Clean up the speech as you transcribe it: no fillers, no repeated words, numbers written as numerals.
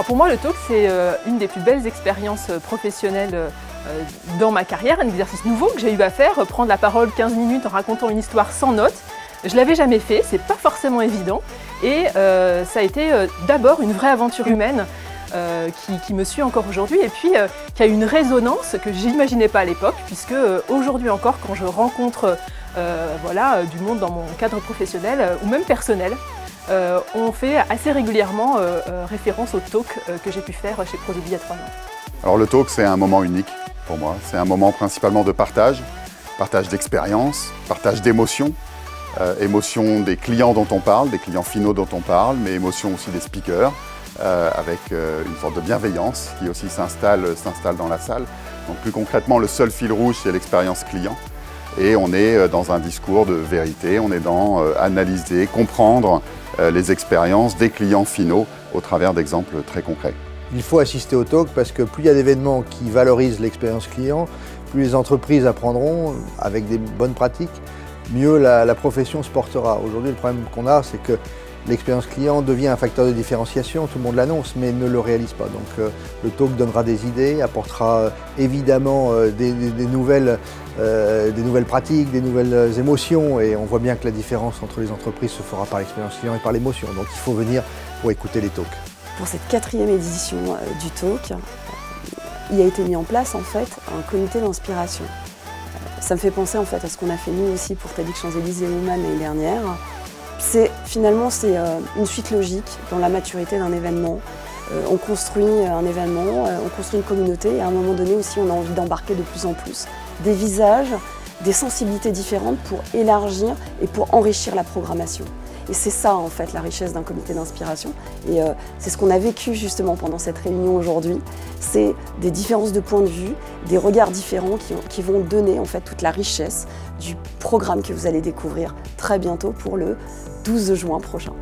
Alors pour moi, le talk, c'est une des plus belles expériences professionnelles dans ma carrière, un exercice nouveau que j'ai eu à faire, prendre la parole 15 minutes en racontant une histoire sans notes. Je ne l'avais jamais fait, c'est pas forcément évident, et ça a été d'abord une vraie aventure humaine qui me suit encore aujourd'hui, et puis qui a une résonance que j'imaginais pas à l'époque, puisque aujourd'hui encore, quand je rencontre du monde dans mon cadre professionnel ou même personnel, on fait assez régulièrement référence au talk que j'ai pu faire chez Prodigy il y a 3 ans. Alors le talk, c'est un moment unique pour moi. C'est un moment principalement de partage d'expérience, partage d'émotions, émotions des clients dont on parle, des clients finaux dont on parle, mais émotions aussi des speakers, avec une sorte de bienveillance qui aussi s'installe dans la salle. Donc plus concrètement, le seul fil rouge, c'est l'expérience client. Et on est dans un discours de vérité, on est dans analyser, comprendre les expériences des clients finaux au travers d'exemples très concrets. Il faut assister au talk parce que plus il y a d'événements qui valorisent l'expérience client, plus les entreprises apprendront avec des bonnes pratiques, mieux la profession se portera. Aujourd'hui, le problème qu'on a, c'est que l'expérience client devient un facteur de différenciation, tout le monde l'annonce, mais ne le réalise pas. Donc le talk donnera des idées, apportera évidemment des nouvelles pratiques, des nouvelles émotions, et on voit bien que la différence entre les entreprises se fera par l'expérience client et par l'émotion. Donc il faut venir pour écouter les talks. Pour cette 4e édition du talk, il a été mis en place en fait un comité d'inspiration. Ça me fait penser en fait à ce qu'on a fait nous aussi pour TEDx Champs-Élysées Women l'année dernière. Finalement, c'est une suite logique dans la maturité d'un événement. On construit un événement, on construit une communauté, et à un moment donné aussi, on a envie d'embarquer de plus en plus des visages, des sensibilités différentes pour élargir et pour enrichir la programmation. Et c'est ça, en fait, la richesse d'un comité d'inspiration. Et c'est ce qu'on a vécu justement pendant cette réunion aujourd'hui. C'est des différences de points de vue, des regards différents qui vont donner en fait toute la richesse du programme que vous allez découvrir très bientôt pour le 12 juin prochain.